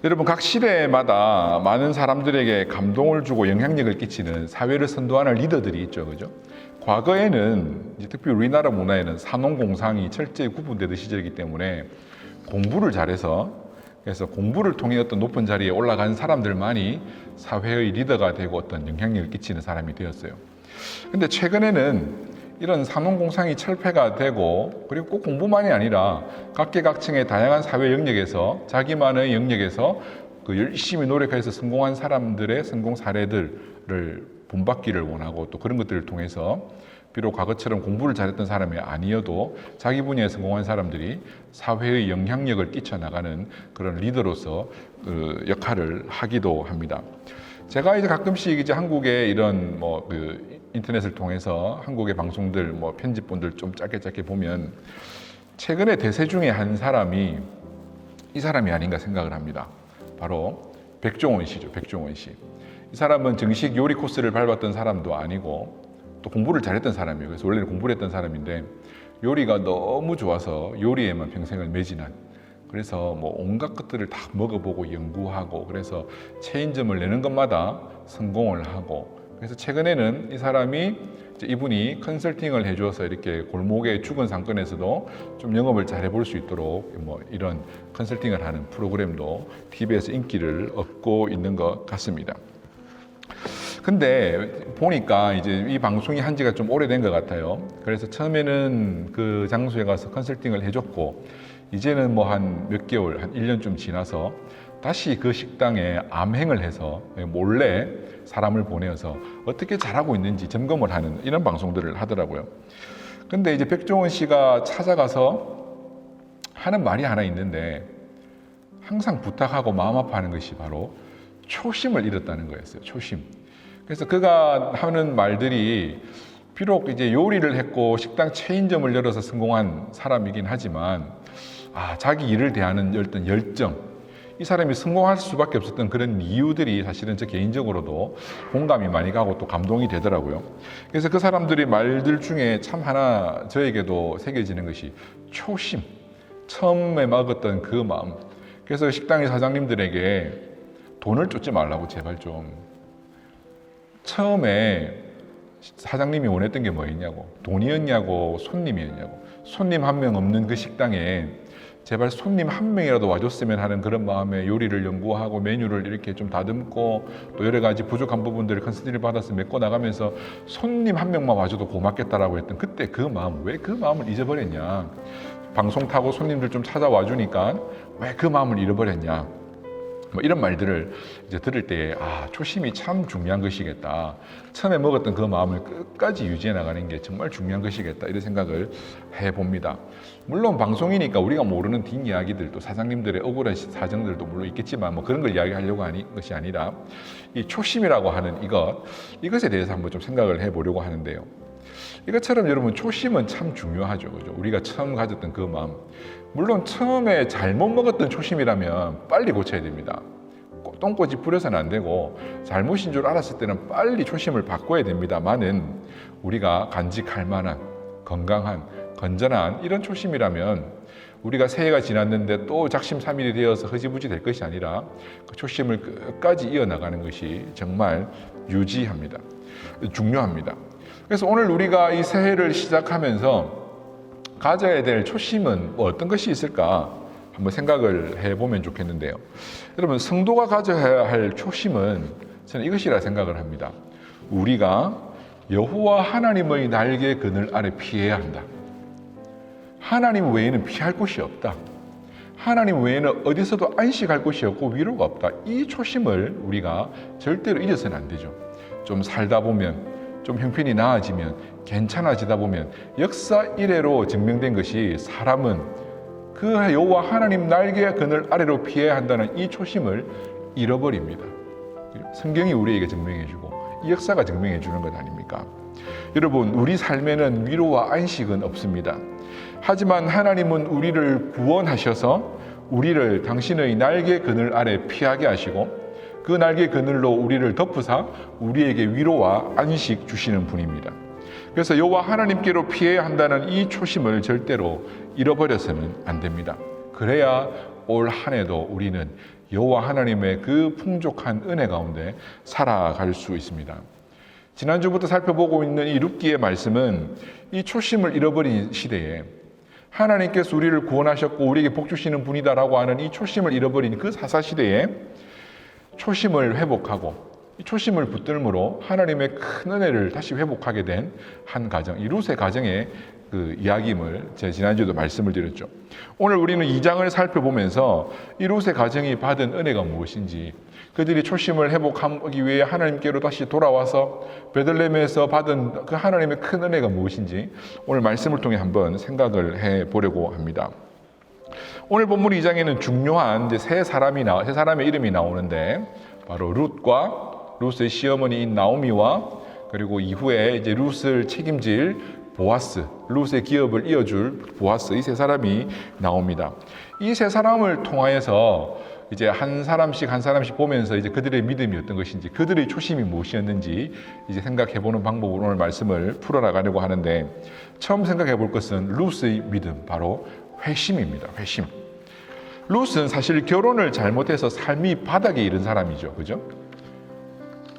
여러분, 각 시대마다 많은 사람들에게 감동을 주고 영향력을 끼치는 사회를 선도하는 리더들이 있죠, 그죠? 과거에는 특히 우리나라 문화에는 산업공상이 철저히 구분되던 시절이기 때문에 공부를 잘해서, 그래서 공부를 통해 어떤 높은 자리에 올라간 사람들만이 사회의 리더가 되고 어떤 영향력을 끼치는 사람이 되었어요. 근데 최근에는 이런 산업공상이 철폐가 되고, 그리고 꼭 공부만이 아니라 각계각층의 다양한 사회 영역에서 자기만의 영역에서 열심히 노력해서 성공한 사람들의 성공 사례들을 본받기를 원하고, 또 그런 것들을 통해서 비록 과거처럼 공부를 잘했던 사람이 아니어도 자기 분야에 성공한 사람들이 사회의 영향력을 끼쳐나가는 그런 리더로서 역할을 하기도 합니다. 제가 이제 가끔씩 이제 한국의 이런 인터넷을 통해서 한국의 방송들 편집본들 좀 짧게 보면 최근에 대세 중에 한 사람이 이 사람이 아닌가 생각을 합니다. 바로 백종원 씨죠. 백종원 씨. 이 사람은 정식 요리 코스를 밟았던 사람도 아니고 또 공부를 잘했던 사람이에요. 그래서 원래는 공부를 했던 사람인데 요리가 너무 좋아서 요리에만 평생을 매진한, 그래서 온갖 것들을 다 먹어보고 연구하고, 그래서 체인점을 내는 것마다 성공을 하고, 그래서 최근에는 이 사람이 이분이 컨설팅을 해줘서 이렇게 골목의 죽은 상권에서도 좀 영업을 잘 해볼 수 있도록 이런 컨설팅을 하는 프로그램도 TV에서 인기를 얻고 있는 것 같습니다. 근데 보니까 이제 이 방송이 한 지가 좀 오래된 것 같아요. 그래서 처음에는 그 장소에 가서 컨설팅을 해줬고, 이제는 한 몇 개월, 한 1년쯤 지나서 다시 그 식당에 암행을 해서 몰래 사람을 보내서 어떻게 잘하고 있는지 점검을 하는 이런 방송들을 하더라고요. 근데 이제 백종원 씨가 찾아가서 하는 말이 하나 있는데, 항상 부탁하고 마음 아파하는 것이 바로 초심을 잃었다는 거였어요. 초심. 그래서 그가 하는 말들이 비록 이제 요리를 했고 식당 체인점을 열어서 성공한 사람이긴 하지만, 자기 일을 대하는 어떤 열정, 이 사람이 성공할 수밖에 없었던 그런 이유들이 사실은 저 개인적으로도 공감이 많이 가고 또 감동이 되더라고요. 그래서 그 사람들의 말들 중에 참 하나 저에게도 새겨지는 것이 초심, 처음에 먹었던 그 마음. 그래서 식당의 사장님들에게 돈을 쫓지 말라고 제발 좀. 처음에 사장님이 원했던 게 뭐였냐고, 돈이었냐고, 손님이었냐고. 손님 한 명 없는 그 식당에 제발 손님 한 명이라도 와줬으면 하는 그런 마음에 요리를 연구하고 메뉴를 이렇게 좀 다듬고, 또 여러 가지 부족한 부분들을 컨설팅을 받아서 메꿔 나가면서 손님 한 명만 와줘도 고맙겠다라고 했던 그때 그 마음, 왜 그 마음을 잊어버렸냐. 방송 타고 손님들 좀 찾아와 주니까 왜 그 마음을 잃어버렸냐. 이런 말들을 이제 들을 때 초심이 참 중요한 것이겠다. 처음에 먹었던 그 마음을 끝까지 유지해 나가는 게 정말 중요한 것이겠다. 이런 생각을 해봅니다. 물론 방송이니까 우리가 모르는 뒷이야기들, 또 사장님들의 억울한 사정들도 물론 있겠지만 그런 걸 이야기하려고 하는 것이 아니라 이 초심이라고 하는 이것에 대해서 한번 좀 생각을 해보려고 하는데요. 이것처럼 여러분, 초심은 참 중요하죠. 그죠? 우리가 처음 가졌던 그 마음. 물론 처음에 잘못 먹었던 초심이라면 빨리 고쳐야 됩니다. 똥꼬지 부려서는 안 되고, 잘못인 줄 알았을 때는 빨리 초심을 바꿔야 됩니다만은, 우리가 간직할 만한 건강한 건전한 이런 초심이라면 우리가 새해가 지났는데 또 작심삼일이 되어서 흐지부지 될 것이 아니라 그 초심을 끝까지 이어나가는 것이 정말 유지합니다. 중요합니다. 그래서 오늘 우리가 이 새해를 시작하면서 가져야 될 초심은 어떤 것이 있을까 한번 생각을 해보면 좋겠는데요. 여러분, 성도가 가져야 할 초심은 저는 이것이라 생각을 합니다. 우리가 여호와 하나님의 날개 그늘 아래 피해야 한다. 하나님 외에는 피할 곳이 없다. 하나님 외에는 어디서도 안식할 곳이 없고 위로가 없다. 이 초심을 우리가 절대로 잊어서는 안 되죠. 좀 살다 보면, 좀 형편이 나아지면, 괜찮아지다 보면 역사 이래로 증명된 것이 사람은 그 여호와 하나님 날개 그늘 아래로 피해야 한다는 이 초심을 잃어버립니다. 성경이 우리에게 증명해주고 이 역사가 증명해주는 것 아닙니까? 여러분, 우리 삶에는 위로와 안식은 없습니다. 하지만 하나님은 우리를 구원하셔서 우리를 당신의 날개 그늘 아래 피하게 하시고, 그 날개 그늘로 우리를 덮으사 우리에게 위로와 안식 주시는 분입니다. 그래서 여호와 하나님께로 피해야 한다는 이 초심을 절대로 잃어버려서는 안 됩니다. 그래야 올 한 해도 우리는 여호와 하나님의 그 풍족한 은혜 가운데 살아갈 수 있습니다. 지난주부터 살펴보고 있는 이 룻기의 말씀은 이 초심을 잃어버린 시대에 하나님께서 우리를 구원하셨고 우리에게 복 주시는 분이다라고 하는 이 초심을 잃어버린 그 사사시대에 초심을 회복하고 이 초심을 붙들므로 하나님의 큰 은혜를 다시 회복하게 된 한 가정, 이 룻의 가정의 그 이야기임을 제가 지난주에도 말씀을 드렸죠. 오늘 우리는 2장을 살펴보면서 이 룻의 가정이 받은 은혜가 무엇인지, 그들이 초심을 회복하기 위해 하나님께로 다시 돌아와서 베들레헴에서 받은 그 하나님의 큰 은혜가 무엇인지 오늘 말씀을 통해 한번 생각을 해보려고 합니다. 오늘 본문 2장에는 중요한 이제 세 사람의 이름이 나오는데, 바로 룻과 룻의 시어머니인 나오미와 그리고 이후에 이제 룻을 책임질 보아스, 룻의 기업을 이어줄 보아스, 이 세 사람이 나옵니다. 이 세 사람을 통하여서 이제 한 사람씩 보면서 이제 그들의 믿음이 어떤 것인지, 그들의 초심이 무엇이었는지 이제 생각해보는 방법으로 오늘 말씀을 풀어나가려고 하는데, 처음 생각해볼 것은 룻의 믿음, 바로 회심입니다. 회심. 룻은 사실 결혼을 잘못해서 삶이 바닥에 이른 사람이죠, 그죠?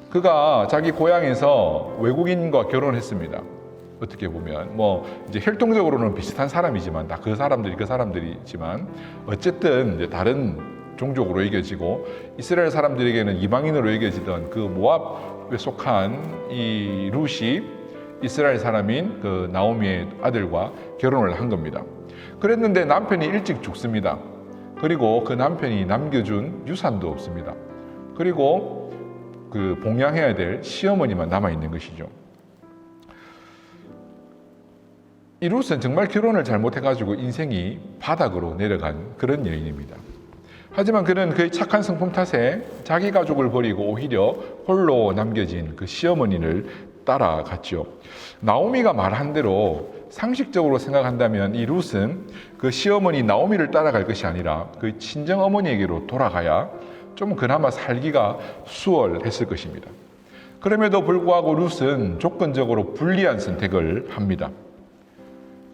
그가 자기 고향에서 외국인과 결혼했습니다. 어떻게 보면 이제 혈통적으로는 비슷한 사람이지만 다 그 사람들이지만 어쨌든 이제 다른 종족으로 여겨지고 이스라엘 사람들에게는 이방인으로 여겨지던 그 모압에 속한 이 룻이 이스라엘 사람인 그 나오미의 아들과 결혼을 한 겁니다. 그랬는데 남편이 일찍 죽습니다. 그리고 그 남편이 남겨준 유산도 없습니다. 그리고 그 봉양해야 될 시어머니만 남아 있는 것이죠. 이 룻은 정말 결혼을 잘못해가지고 인생이 바닥으로 내려간 그런 여인입니다. 하지만 그는 그의 착한 성품 탓에 자기 가족을 버리고 오히려 홀로 남겨진 그 시어머니를 따라갔죠. 나오미가 말한 대로 상식적으로 생각한다면 이 룻은 그 시어머니 나오미를 따라갈 것이 아니라 그 친정 어머니에게로 돌아가야 좀 그나마 살기가 수월했을 것입니다. 그럼에도 불구하고 룻은 조건적으로 불리한 선택을 합니다.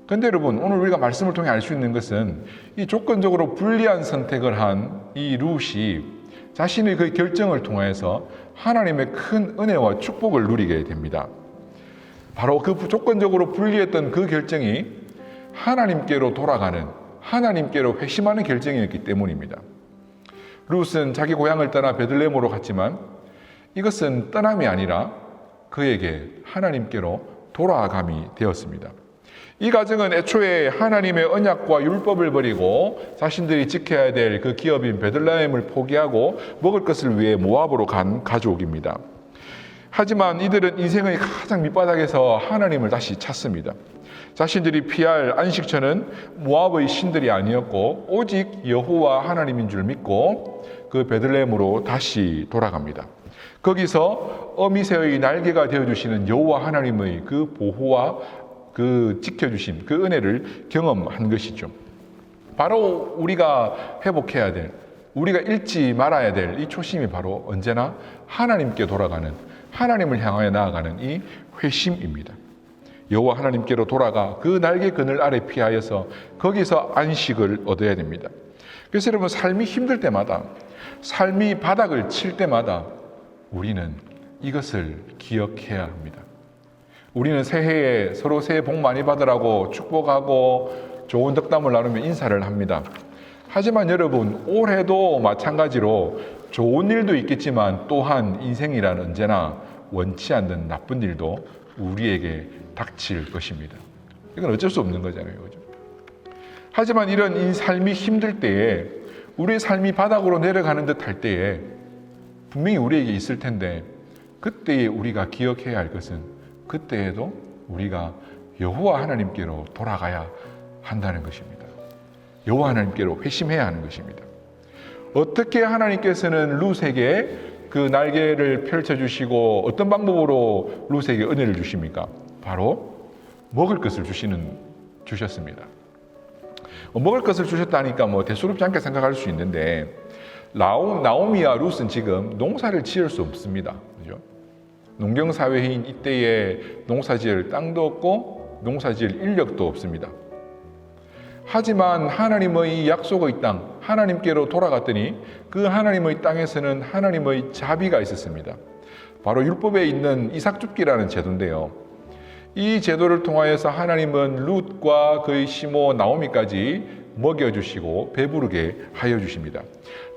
그런데 여러분, 오늘 우리가 말씀을 통해 알 수 있는 것은 이 조건적으로 불리한 선택을 한 이 룻이 자신의 그 결정을 통해서 하나님의 큰 은혜와 축복을 누리게 됩니다. 바로 그 조건적으로 불리했던 그 결정이 하나님께로 돌아가는, 하나님께로 회심하는 결정이었기 때문입니다. 룻은 자기 고향을 떠나 베들레헴으로 갔지만 이것은 떠남이 아니라 그에게 하나님께로 돌아감이 되었습니다. 이 가정은 애초에 하나님의 언약과 율법을 버리고 자신들이 지켜야 될 그 기업인 베들레헴을 포기하고 먹을 것을 위해 모압으로 간 가족입니다. 하지만 이들은 인생의 가장 밑바닥에서 하나님을 다시 찾습니다. 자신들이 피할 안식처는 모압의 신들이 아니었고 오직 여호와 하나님인 줄 믿고 그 베들레헴으로 다시 돌아갑니다. 거기서 어미새의 날개가 되어주시는 여호와 하나님의 그 보호와 그 지켜주심, 그 은혜를 경험한 것이죠. 바로 우리가 회복해야 될, 우리가 잃지 말아야 될 이 초심이 바로 언제나 하나님께 돌아가는, 하나님을 향하여 나아가는 이 회심입니다. 여호와 하나님께로 돌아가 그 날개 그늘 아래 피하여서 거기서 안식을 얻어야 됩니다. 그래서 여러분, 삶이 힘들 때마다, 삶이 바닥을 칠 때마다 우리는 이것을 기억해야 합니다. 우리는 새해에 서로 새해 복 많이 받으라고 축복하고 좋은 덕담을 나누며 인사를 합니다. 하지만 여러분, 올해도 마찬가지로 좋은 일도 있겠지만 또한 인생이란 언제나 원치 않는 나쁜 일도 우리에게 닥칠 것입니다. 이건 어쩔 수 없는 거잖아요, 그죠? 하지만 이런 삶이 힘들 때에, 우리의 삶이 바닥으로 내려가는 듯 할 때에 분명히 우리에게 있을 텐데, 그때에 우리가 기억해야 할 것은 그때에도 우리가 여호와 하나님께로 돌아가야 한다는 것입니다. 여호와 하나님께로 회심해야 하는 것입니다. 어떻게 하나님께서는 룻에게 그 날개를 펼쳐주시고 어떤 방법으로 룻에게 은혜를 주십니까? 바로 먹을 것을 주셨습니다. 먹을 것을 주셨다니까 대수롭지 않게 생각할 수 있는데, 나오미와 룻은 지금 농사를 지을 수 없습니다. 그죠? 농경사회인 이때에 농사지을 땅도 없고 농사지을 인력도 없습니다. 하지만 하나님의 약속의 땅, 하나님께로 돌아갔더니 그 하나님의 땅에서는 하나님의 자비가 있었습니다. 바로 율법에 있는 이삭줍기라는 제도인데요. 이 제도를 통하여서 하나님은 룻과 그의 시모 나오미까지 먹여주시고 배부르게 하여 주십니다.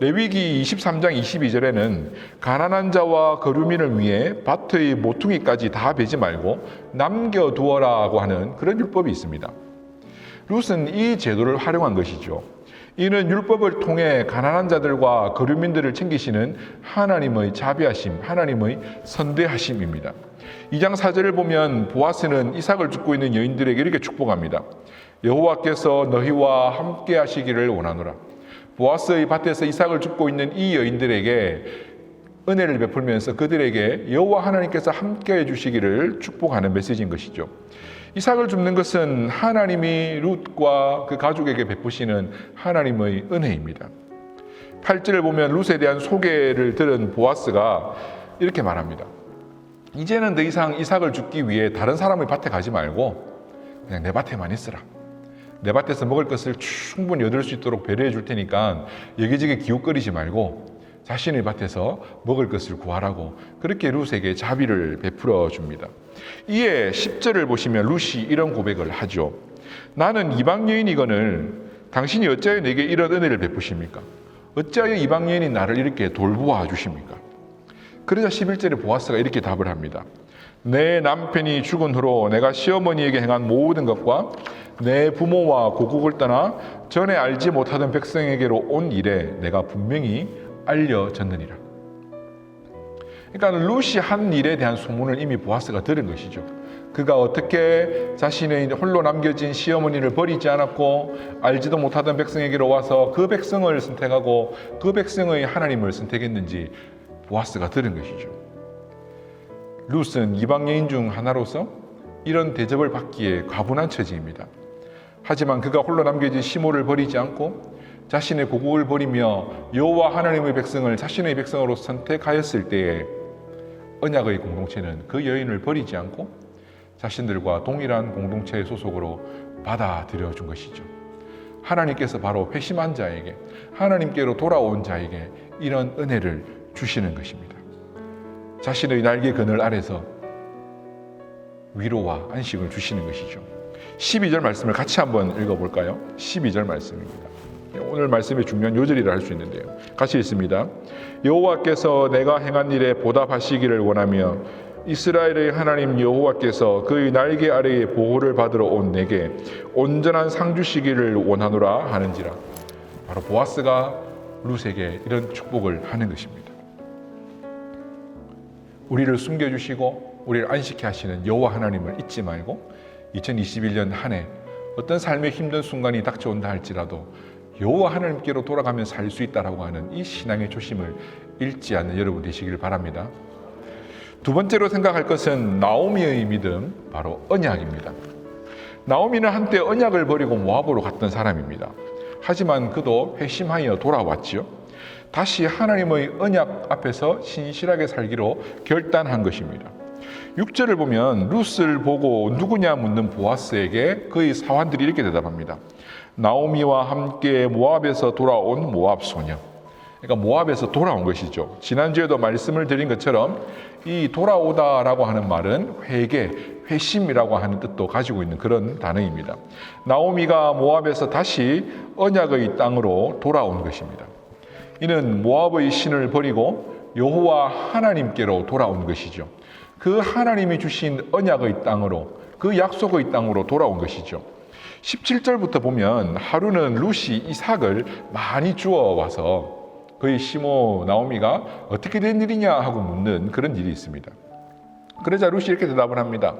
레위기 23장 22절에는 가난한 자와 거류민을 위해 밭의 모퉁이까지 다 베지 말고 남겨두어라고 하는 그런 율법이 있습니다. 룻은 이 제도를 활용한 것이죠. 이는 율법을 통해 가난한 자들과 거류민들을 챙기시는 하나님의 자비하심, 하나님의 선대하심입니다. 2장 4절을 보면 보아스는 이삭을 줍고 있는 여인들에게 이렇게 축복합니다. 여호와께서 너희와 함께 하시기를 원하노라. 보아스의 밭에서 이삭을 줍고 있는 이 여인들에게 은혜를 베풀면서 그들에게 여호와 하나님께서 함께 해주시기를 축복하는 메시지인 것이죠. 이삭을 줍는 것은 하나님이 룻과 그 가족에게 베푸시는 하나님의 은혜입니다. 8절을 보면 룻에 대한 소개를 들은 보아스가 이렇게 말합니다. 이제는 더 이상 이삭을 줍기 위해 다른 사람의 밭에 가지 말고 그냥 내 밭에만 있으라. 내 밭에서 먹을 것을 충분히 얻을 수 있도록 배려해 줄 테니까 여기저기 기웃거리지 말고 자신의 밭에서 먹을 것을 구하라고 그렇게 룻에게 자비를 베풀어 줍니다. 이에 10절을 보시면 룻이 이런 고백을 하죠. 나는 이방 여인이거늘 당신이 어찌하여 내게 이런 은혜를 베푸십니까? 어찌하여 이방 여인이 나를 이렇게 돌보아 주십니까? 그러자 11절에 보아스가 이렇게 답을 합니다. 내 남편이 죽은 후로 내가 시어머니에게 행한 모든 것과 내 부모와 고국을 떠나 전에 알지 못하던 백성에게로 온 일에 내가 분명히 알려졌느니라. 그러니까 룻이 한 일에 대한 소문을 이미 보아스가 들은 것이죠. 그가 어떻게 자신의 홀로 남겨진 시어머니를 버리지 않았고 알지도 못하던 백성에게로 와서 그 백성을 선택하고 그 백성의 하나님을 선택했는지 보아스가 들은 것이죠. 룻은 이방 여인 중 하나로서 이런 대접을 받기에 과분한 처지입니다. 하지만 그가 홀로 남겨진 시모를 버리지 않고 자신의 고국을 버리며 여호와 하나님의 백성을 자신의 백성으로 선택하였을 때에 언약의 공동체는 그 여인을 버리지 않고 자신들과 동일한 공동체의 소속으로 받아들여 준 것이죠. 하나님께서 바로 회심한 자에게, 하나님께로 돌아온 자에게 이런 은혜를 주시는 것입니다. 자신의 날개 그늘 아래서 위로와 안식을 주시는 것이죠. 12절 말씀을 같이 한번 읽어볼까요? 12절 말씀입니다. 오늘 말씀의 중요한 요절이라 할 수 있는데요. 같이 읽습니다. 여호와께서 내가 행한 일에 보답하시기를 원하며 이스라엘의 하나님 여호와께서 그의 날개 아래에 보호를 받으러 온 내게 온전한 상 주시기를 원하노라 하는지라. 바로 보아스가 룻에게 이런 축복을 하는 것입니다. 우리를 숨겨주시고 우리를 안식케 하시는 여호와 하나님을 잊지 말고 2021년 한 해 어떤 삶의 힘든 순간이 닥쳐온다 할지라도 여호와 하나님께로 돌아가며 살 수 있다라고 하는 이 신앙의 조심을 잃지 않는 여러분 되시길 바랍니다. 두 번째로 생각할 것은 나오미의 믿음, 바로 언약입니다. 나오미는 한때 언약을 버리고 모압으로 갔던 사람입니다. 하지만 그도 회심하여 돌아왔지요. 다시 하나님의 언약 앞에서 신실하게 살기로 결단한 것입니다. 6절을 보면 룻을 보고 누구냐 묻는 보아스에게 그의 사환들이 이렇게 대답합니다. 나오미와 함께 모압에서 돌아온 모압 소녀. 그러니까 모압에서 돌아온 것이죠. 지난주에도 말씀을 드린 것처럼 이 돌아오다라고 하는 말은 회개, 회심이라고 하는 뜻도 가지고 있는 그런 단어입니다. 나오미가 모압에서 다시 언약의 땅으로 돌아온 것입니다. 이는 모압의 신을 버리고 여호와 하나님께로 돌아온 것이죠. 그 하나님이 주신 언약의 땅으로, 그 약속의 땅으로 돌아온 것이죠. 17절부터 보면 하루는 룻이 이삭을 많이 주워와서 그의 시모 나오미가 어떻게 된 일이냐 하고 묻는 그런 일이 있습니다. 그러자 룻이 이렇게 대답을 합니다.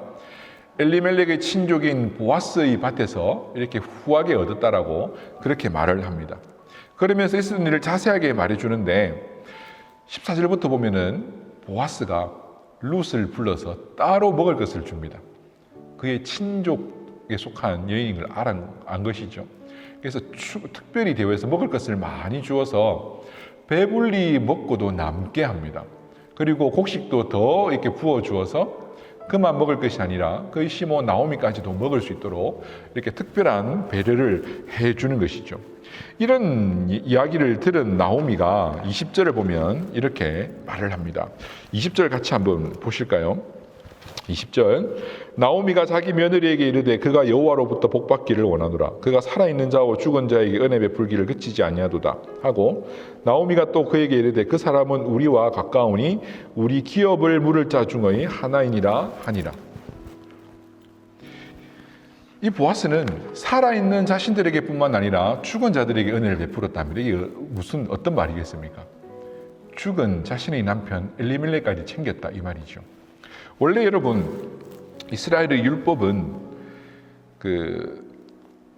엘리멜렉의 친족인 보아스의 밭에서 이렇게 후하게 얻었다라고 그렇게 말을 합니다. 그러면서 있었던 일을 자세하게 말해주는데 14절부터 보면은 보아스가 룻을 불러서 따로 먹을 것을 줍니다. 그의 친족에 속한 여인을 안 것이죠. 그래서 특별히 대회에서 먹을 것을 많이 주어서 배불리 먹고도 남게 합니다. 그리고 곡식도 더 이렇게 부어 주어서 그만 먹을 것이 아니라 그 시몬 나오미까지도 먹을 수 있도록 이렇게 특별한 배려를 해주는 것이죠. 이런 이야기를 들은 나오미가 20절을 보면 이렇게 말을 합니다. 20절 같이 한번 보실까요? 20절 나오미가 자기 며느리에게 이르되 그가 여호와로부터 복받기를 원하노라. 그가 살아있는 자와 죽은 자에게 은혜 베풀기를 그치지 아니하도다 하고, 나오미가 또 그에게 이르되 그 사람은 우리와 가까우니 우리 기업을 물을 자 중의 하나이니라 하니라. 이 보아스는 살아있는 자신들에게 뿐만 아니라 죽은 자들에게 은혜를 베풀었다면 이게 무슨 어떤 말이겠습니까? 죽은 자신의 남편 엘리멜렉까지 챙겼다 이 말이죠. 원래 여러분 이스라엘의 율법은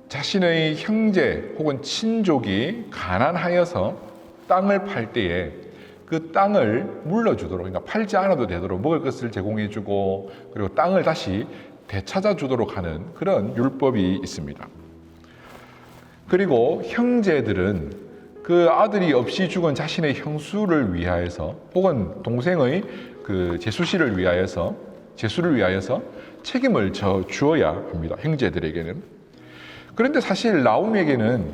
자신의 형제 혹은 친족이 가난하여서 땅을 팔 때에 그 땅을 물러주도록, 그러니까 팔지 않아도 되도록 먹을 것을 제공해주고 그리고 땅을 다시 되찾아주도록 하는 그런 율법이 있습니다. 그리고 형제들은 그 아들이 없이 죽은 자신의 형수를 위하여서 혹은 동생의 그 제수를 위하여서 책임을 져 주어야 합니다. 형제들에게는. 그런데 사실 나오미에게는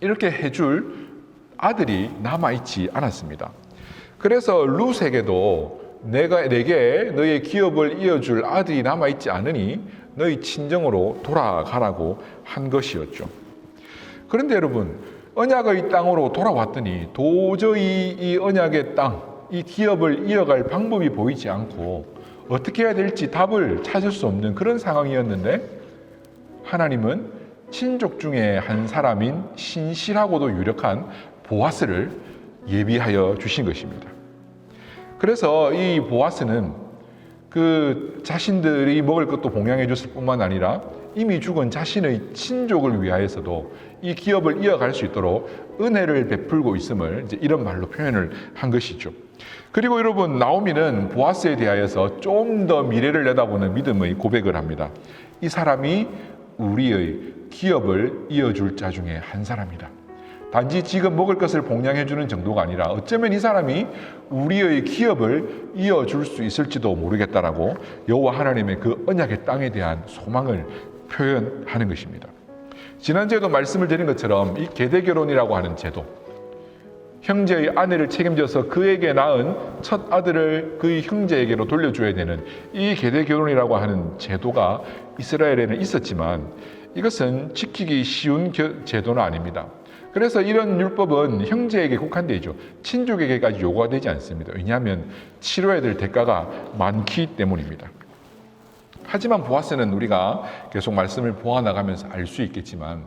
이렇게 해줄 아들이 남아있지 않았습니다. 그래서 룻에게도 내게 너의 기업을 이어줄 아들이 남아있지 않으니 너희 친정으로 돌아가라고 한 것이었죠. 그런데 여러분, 언약의 땅으로 돌아왔더니 도저히 이 언약의 땅, 이 기업을 이어갈 방법이 보이지 않고 어떻게 해야 될지 답을 찾을 수 없는 그런 상황이었는데, 하나님은 친족 중에 한 사람인 신실하고도 유력한 보아스를 예비하여 주신 것입니다. 그래서 이 보아스는 그 자신들이 먹을 것도 봉양해 줬을 뿐만 아니라 이미 죽은 자신의 친족을 위하여서도 이 기업을 이어갈 수 있도록 은혜를 베풀고 있음을 이제 이런 말로 표현을 한 것이죠. 그리고 여러분, 나오미는 보아스에 대하여서 좀 더 미래를 내다보는 믿음의 고백을 합니다. 이 사람이 우리의 기업을 이어줄 자 중에 한 사람이다. 단지 지금 먹을 것을 봉양해 주는 정도가 아니라 어쩌면 이 사람이 우리의 기업을 이어줄 수 있을지도 모르겠다라고 여호와 하나님의 그 언약의 땅에 대한 소망을 표현하는 것입니다. 지난주에도 말씀을 드린 것처럼 이 계대결혼이라고 하는 제도, 형제의 아내를 책임져서 그에게 낳은 첫 아들을 그의 형제에게로 돌려줘야 되는 이 계대결혼이라고 하는 제도가 이스라엘에는 있었지만 이것은 지키기 쉬운 제도는 아닙니다. 그래서 이런 율법은 형제에게 국한되어 있죠. 친족에게까지 요구가 되지 않습니다. 왜냐하면 치러야 될 대가가 많기 때문입니다. 하지만 보아스는 우리가 계속 말씀을 보아나가면서 알 수 있겠지만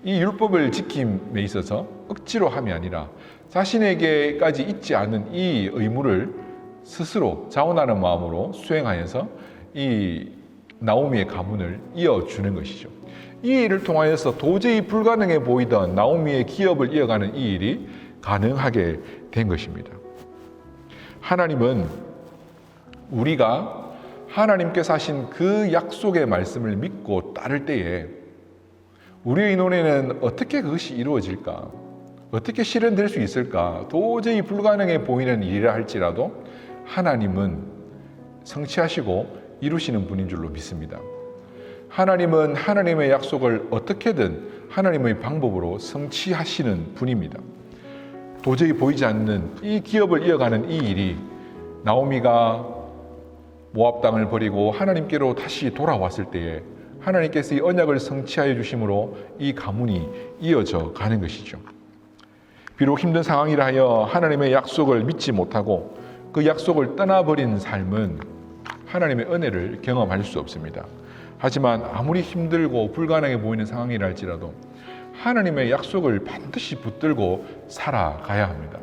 이 율법을 지킴에 있어서 억지로 함이 아니라 자신에게까지 있지 않은 이 의무를 스스로 자원하는 마음으로 수행하여서 이 나오미의 가문을 이어주는 것이죠. 이 일을 통하여서 도저히 불가능해 보이던 나오미의 기업을 이어가는 이 일이 가능하게 된 것입니다. 하나님은 우리가 하나님께서 하신 그 약속의 말씀을 믿고 따를 때에 우리의 눈에는 어떻게 그것이 이루어질까? 어떻게 실현될 수 있을까? 도저히 불가능해 보이는 일이라 할지라도 하나님은 성취하시고 이루시는 분인 줄로 믿습니다. 하나님은 하나님의 약속을 어떻게든 하나님의 방법으로 성취하시는 분입니다. 도저히 보이지 않는 이 기업을 이어가는 이 일이 나오미가 모압 땅을 버리고 하나님께로 다시 돌아왔을 때에 하나님께서 이 언약을 성취하여 주심으로 이 가문이 이어져 가는 것이죠. 비록 힘든 상황이라 하여 하나님의 약속을 믿지 못하고 그 약속을 떠나버린 삶은 하나님의 은혜를 경험할 수 없습니다. 하지만 아무리 힘들고 불가능해 보이는 상황이라 할지라도 하나님의 약속을 반드시 붙들고 살아가야 합니다.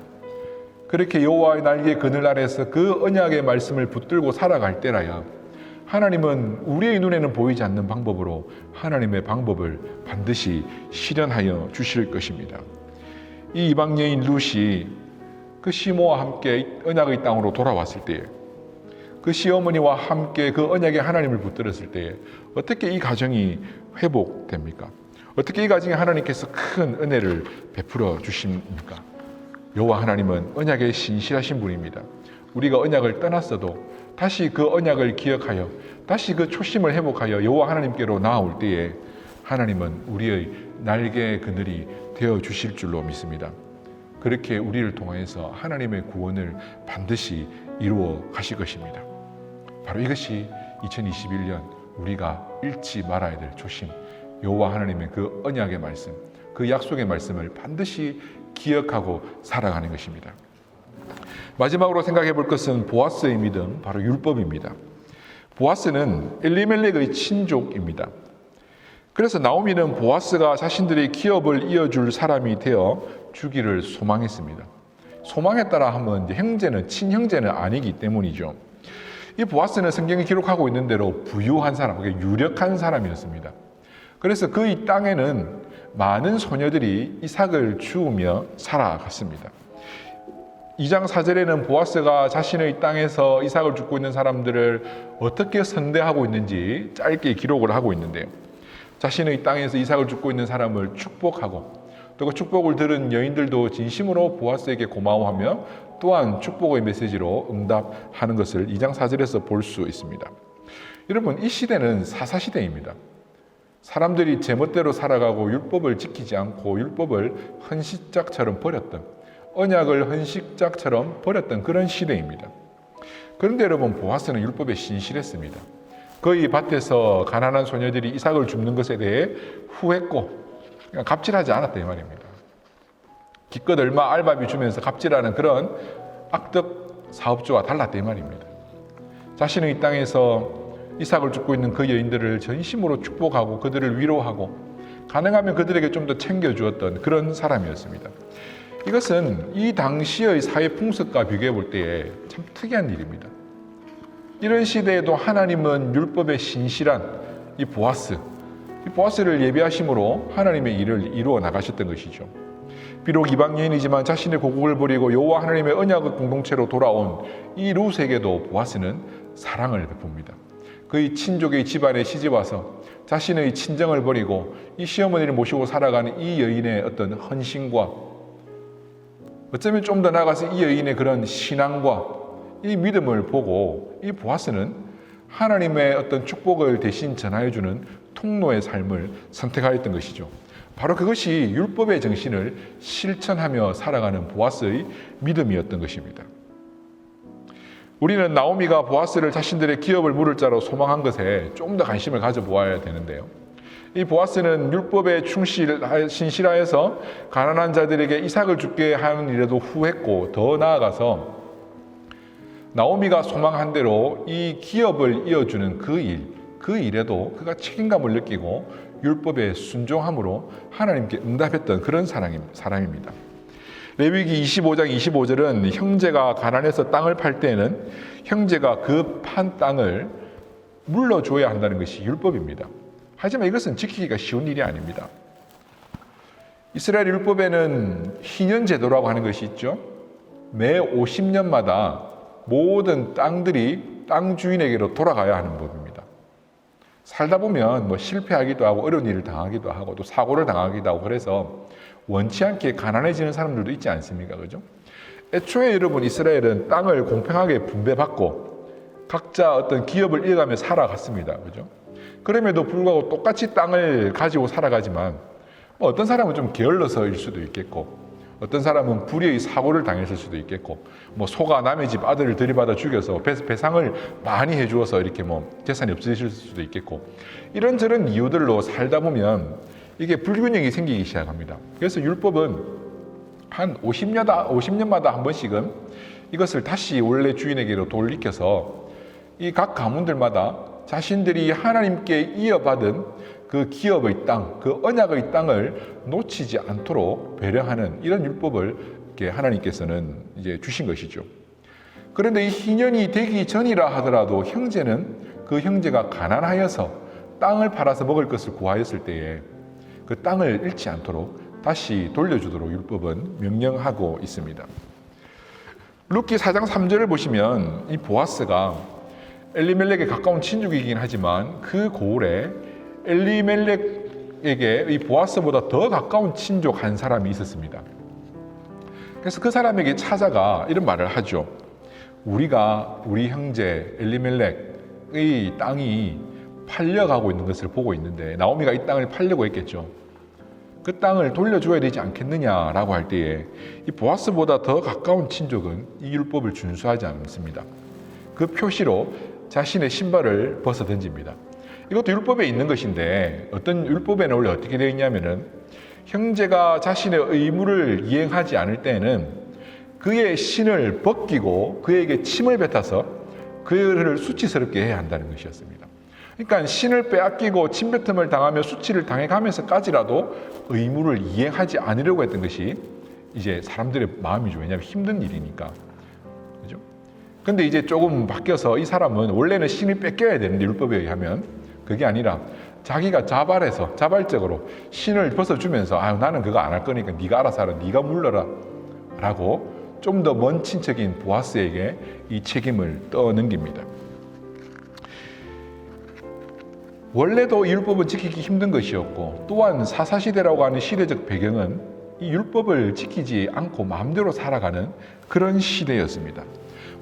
그렇게 여호와의 날개 그늘 아래서 그 언약의 말씀을 붙들고 살아갈 때라야 하나님은 우리의 눈에는 보이지 않는 방법으로 하나님의 방법을 반드시 실현하여 주실 것입니다. 이 이방 여인 룻이 그 시모와 함께 언약의 땅으로 돌아왔을 때에 그 시어머니와 함께 그 언약의 하나님을 붙들었을 때에 어떻게 이 가정이 회복됩니까? 어떻게 이 가정에 하나님께서 큰 은혜를 베풀어 주십니까? 여호와 하나님은 언약에 신실하신 분입니다. 우리가 언약을 떠났어도 다시 그 언약을 기억하여 다시 그 초심을 회복하여 여호와 하나님께로 나아올 때에 하나님은 우리의 날개 그늘이 되어 주실 줄로 믿습니다. 그렇게 우리를 통하여서 하나님의 구원을 반드시 이루어 가실 것입니다. 바로 이것이 2021년 우리가 잃지 말아야 될 초심, 여호와 하나님의 그 언약의 말씀, 그 약속의 말씀을 반드시 기억하고 살아가는 것입니다. 마지막으로 생각해 볼 것은 보아스의 믿음, 바로 율법입니다. 보아스는 엘리멜렉의 친족입니다. 그래서 나오미는 보아스가 자신들의 기업을 이어줄 사람이 되어 주기를 소망했습니다. 소망에 따라 하면 형제는 친형제는 아니기 때문이죠. 이 보아스는 성경이 기록하고 있는 대로 부유한 사람, 유력한 사람이었습니다. 그래서 그의 땅에는 많은 소녀들이 이삭을 주우며 살아갔습니다. 2장 4절에는 보아스가 자신의 땅에서 이삭을 줍고 있는 사람들을 어떻게 선대하고 있는지 짧게 기록을 하고 있는데요. 자신의 땅에서 이삭을 줍고 있는 사람을 축복하고 또 그 축복을 들은 여인들도 진심으로 보아스에게 고마워하며 또한 축복의 메시지로 응답하는 것을 2장 4절에서 볼 수 있습니다. 여러분, 이 시대는 사사시대입니다. 사람들이 제멋대로 살아가고 율법을 지키지 않고 율법을 헌시짝처럼 버렸던, 언약을 헌시짝처럼 버렸던 그런 시대입니다. 그런데 여러분, 보아스는 율법에 신실했습니다. 그의 밭에서 가난한 소녀들이 이삭을 줍는 것에 대해 후했고 갑질하지 않았다 이 말입니다. 기껏 얼마 알바비 주면서 갑질하는 그런 악덕 사업주와 달랐다 이 말입니다. 자신의 땅에서 이삭을 줍고 있는 그 여인들을 전심으로 축복하고 그들을 위로하고 가능하면 그들에게 좀 더 챙겨주었던 그런 사람이었습니다. 이것은 이 당시의 사회 풍습과 비교해 볼 때에 참 특이한 일입니다. 이런 시대에도 하나님은 율법에 신실한 이 보아스를 예비하심으로 하나님의 일을 이루어 나가셨던 것이죠. 비록 이방 여인이지만 자신의 고국을 버리고 여호와 하나님의 언약의 공동체로 돌아온 이 룻에게도 보아스는 사랑을 베풉니다. 그의 친족의 집안에 시집와서 자신의 친정을 버리고 이 시어머니를 모시고 살아가는 이 여인의 어떤 헌신과 어쩌면 좀 더 나아가서 이 여인의 그런 신앙과 이 믿음을 보고 이 보아스는 하나님의 어떤 축복을 대신 전하여주는 통로의 삶을 선택하였던 것이죠. 바로 그것이 율법의 정신을 실천하며 살아가는 보아스의 믿음이었던 것입니다. 우리는 나오미가 보아스를 자신들의 기업을 물을 자로 소망한 것에 좀 더 관심을 가져보아야 되는데요. 이 보아스는 율법에 신실하여서 가난한 자들에게 이삭을 주게 하는 일에도 후했고 더 나아가서 나오미가 소망한 대로 이 기업을 이어주는 그 일에도 그가 책임감을 느끼고 율법에 순종함으로 하나님께 응답했던 그런 사람입니다. 레위기 25장 25절은 형제가 가난해서 땅을 팔 때에는 형제가 그 판 땅을 물러줘야 한다는 것이 율법입니다. 하지만 이것은 지키기가 쉬운 일이 아닙니다. 이스라엘 율법에는 희년제도라고 하는 것이 있죠. 매 50년마다 모든 땅들이 땅 주인에게로 돌아가야 하는 법입니다. 살다 보면 실패하기도 하고 어려운 일을 당하기도 하고 또 사고를 당하기도 하고 그래서 원치 않게 가난해지는 사람들도 있지 않습니까? 그죠? 애초에 여러분 이스라엘은 땅을 공평하게 분배받고 각자 어떤 기업을 이어가며 살아갔습니다. 그죠? 그럼에도 불구하고 똑같이 땅을 가지고 살아가지만 어떤 사람은 좀 게을러서일 수도 있겠고 어떤 사람은 불의의 사고를 당했을 수도 있겠고 소가 남의 집 아들을 들이받아 죽여서 배상을 많이 해주어서 이렇게 재산이 없어질 수도 있겠고 이런저런 이유들로 살다 보면 이게 불균형이 생기기 시작합니다. 그래서 율법은 한 50년마다 한 번씩은 이것을 다시 원래 주인에게로 돌이켜서 이 각 가문들마다 자신들이 하나님께 이어받은 그 기업의 땅, 그 언약의 땅을 놓치지 않도록 배려하는 이런 율법을 하나님께서는 이제 주신 것이죠. 그런데 이 희년이 되기 전이라 하더라도 형제는 그 형제가 가난하여서 땅을 팔아서 먹을 것을 구하였을 때에 그 땅을 잃지 않도록 다시 돌려주도록 율법은 명령하고 있습니다. 룻기 4장 3절을 보시면 이 보아스가 엘리멜렉에 가까운 친족이긴 하지만 그 고을에 엘리멜렉에게 이 보아스보다 더 가까운 친족 한 사람이 있었습니다. 그래서 그 사람에게 찾아가 이런 말을 하죠. 우리 형제 엘리멜렉의 땅이 팔려가고 있는 것을 보고 있는데 나오미가 이 땅을 팔려고 했겠죠. 그 땅을 돌려줘야 되지 않겠느냐라고 할 때에 이 보아스보다 더 가까운 친족은 이 율법을 준수하지 않습니다. 그 표시로 자신의 신발을 벗어 던집니다. 이것도 율법에 있는 것인데 어떤 율법에는 원래 어떻게 되어 있냐면은 형제가 자신의 의무를 이행하지 않을 때에는 그의 신을 벗기고 그에게 침을 뱉어서 그를 수치스럽게 해야 한다는 것이었습니다. 그러니까 신을 빼앗기고 침뱉음을 당하며 수치를 당해가면서까지라도 의무를 이행하지 않으려고 했던 것이 이제 사람들의 마음이죠. 왜냐하면 힘든 일이니까. 그죠? 근데 이제 조금 바뀌어서 이 사람은 원래는 신을 뺏겨야 되는데 율법에 의하면 그게 아니라 자기가 자발적으로 신을 벗어주면서 나는 그거 안 할 거니까 네가 알아서 하라, 네가 물러라 라고 좀 더 먼 친척인 보아스에게 이 책임을 떠넘깁니다. 원래도 이 율법은 지키기 힘든 것이었고 또한 사사시대라고 하는 시대적 배경은 이 율법을 지키지 않고 마음대로 살아가는 그런 시대였습니다.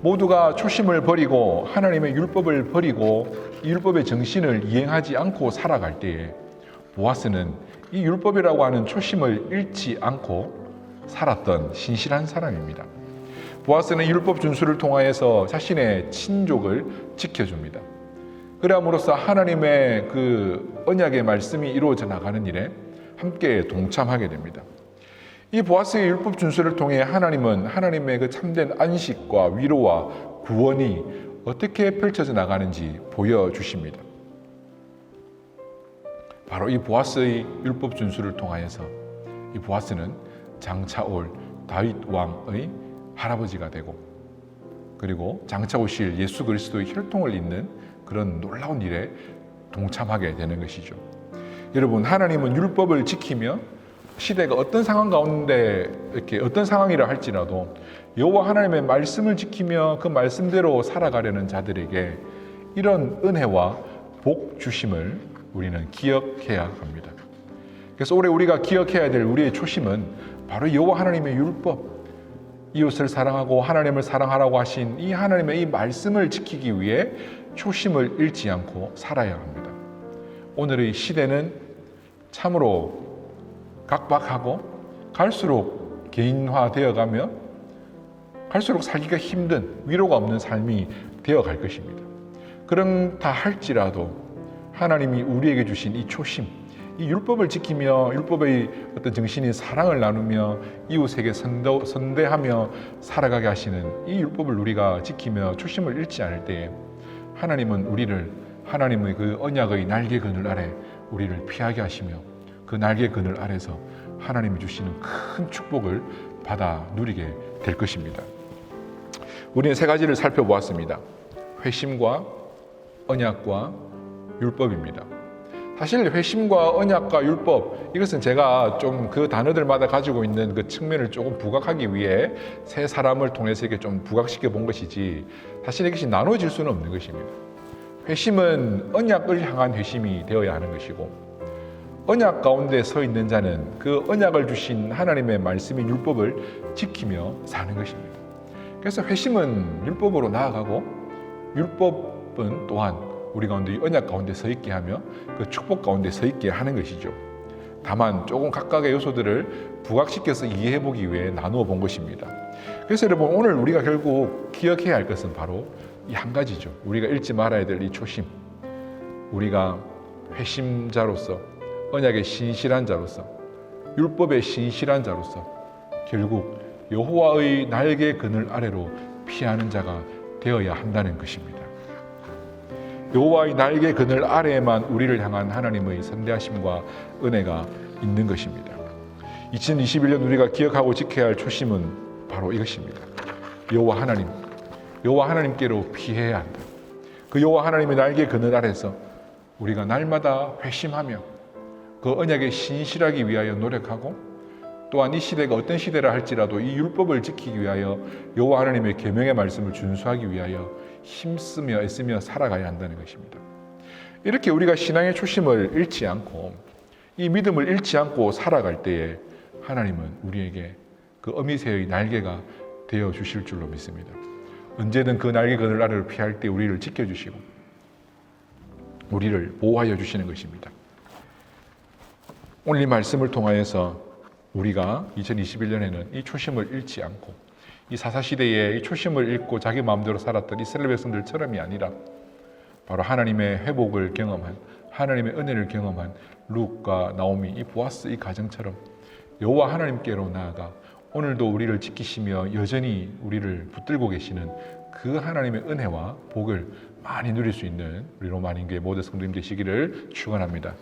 모두가 초심을 버리고 하나님의 율법을 버리고 이 율법의 정신을 이행하지 않고 살아갈 때에 보아스는 이 율법이라고 하는 초심을 잃지 않고 살았던 신실한 사람입니다. 보아스는 율법 준수를 통하여서 자신의 친족을 지켜줍니다. 그럼으로써 하나님의 그 언약의 말씀이 이루어져 나가는 일에 함께 동참하게 됩니다. 이 보아스의 율법 준수를 통해 하나님은 하나님의 그 참된 안식과 위로와 구원이 어떻게 펼쳐져 나가는지 보여주십니다. 바로 이 보아스의 율법 준수를 통하여서 이 보아스는 장차 올 다윗 왕의 할아버지가 되고 그리고 장차 오실 예수 그리스도의 혈통을 잇는 그런 놀라운 일에 동참하게 되는 것이죠. 여러분, 하나님은 율법을 지키며 시대가 어떤 상황 가운데 이렇게 어떤 상황이라 할지라도 여호와 하나님의 말씀을 지키며 그 말씀대로 살아가려는 자들에게 이런 은혜와 복 주심을 우리는 기억해야 합니다. 그래서 올해 우리가 기억해야 될 우리의 초심은 바로 여호와 하나님의 율법, 이웃을 사랑하고 하나님을 사랑하라고 하신 이 하나님의 이 말씀을 지키기 위해 초심을 잃지 않고 살아야 합니다. 오늘의 시대는 참으로 각박하고 갈수록 개인화되어가며 갈수록 살기가 힘든 위로가 없는 삶이 되어갈 것입니다. 그렇다 할지라도 하나님이 우리에게 주신 이 초심, 이 율법을 지키며 율법의 어떤 정신인 사랑을 나누며 이웃에게 선대하며 살아가게 하시는 이 율법을 우리가 지키며 초심을 잃지 않을 때에 하나님은 우리를 하나님의 그 언약의 날개 그늘 아래 우리를 피하게 하시며 그 날개 그늘 아래서 하나님이 주시는 큰 축복을 받아 누리게 될 것입니다. 우리는 세 가지를 살펴보았습니다. 회심과 언약과 율법입니다. 사실 회심과 언약과 율법, 이것은 제가 좀 그 단어들마다 가지고 있는 그 측면을 조금 부각하기 위해 세 사람을 통해서 이렇게 좀 부각시켜 본 것이지 사실 이것이 나눠질 수는 없는 것입니다. 회심은 언약을 향한 회심이 되어야 하는 것이고 언약 가운데 서 있는 자는 그 언약을 주신 하나님의 말씀인 율법을 지키며 사는 것입니다. 그래서 회심은 율법으로 나아가고 율법은 또한 우리 가운데 언약 가운데 서 있게 하며 그 축복 가운데 서 있게 하는 것이죠. 다만 조금 각각의 요소들을 부각시켜서 이해해 보기 위해 나누어 본 것입니다. 그래서 여러분, 오늘 우리가 결국 기억해야 할 것은 바로 이 한 가지죠. 우리가 잃지 말아야 될 이 초심, 우리가 회심자로서 언약의 신실한 자로서 율법의 신실한 자로서 결국 여호와의 날개 그늘 아래로 피하는 자가 되어야 한다는 것입니다. 여호와의 날개 그늘 아래에만 우리를 향한 하나님의 선대하심과 은혜가 있는 것입니다. 2021년 우리가 기억하고 지켜야 할 초심은 바로 이것입니다. 여호와 하나님께로 피해야 한다. 그 여호와 하나님의 날개 그늘 아래서 우리가 날마다 회심하며 그 언약에 신실하기 위하여 노력하고 또한 이 시대가 어떤 시대라 할지라도 이 율법을 지키기 위하여 여호와 하나님의 계명의 말씀을 준수하기 위하여 힘쓰며 애쓰며 살아가야 한다는 것입니다. 이렇게 우리가 신앙의 초심을 잃지 않고 이 믿음을 잃지 않고 살아갈 때에 하나님은 우리에게 그 어미새의 날개가 되어 주실 줄로 믿습니다. 언제든 그 날개 그늘 아래로 피할 때 우리를 지켜주시고 우리를 보호하여 주시는 것입니다. 오늘 이 말씀을 통하여서 우리가 2021년에는 이 초심을 잃지 않고 이 사사시대에 이 초심을 잃고 자기 마음대로 살았던 이스라엘 백성들처럼이 아니라 바로 하나님의 회복을 경험한 하나님의 은혜를 경험한 룻과 나오미, 이 보아스 이 가정처럼 여호와 하나님께로 나아가 오늘도 우리를 지키시며 여전히 우리를 붙들고 계시는 그 하나님의 은혜와 복을 많이 누릴 수 있는 우리 로마인교회 모든 성도님 되시기를 축원합니다.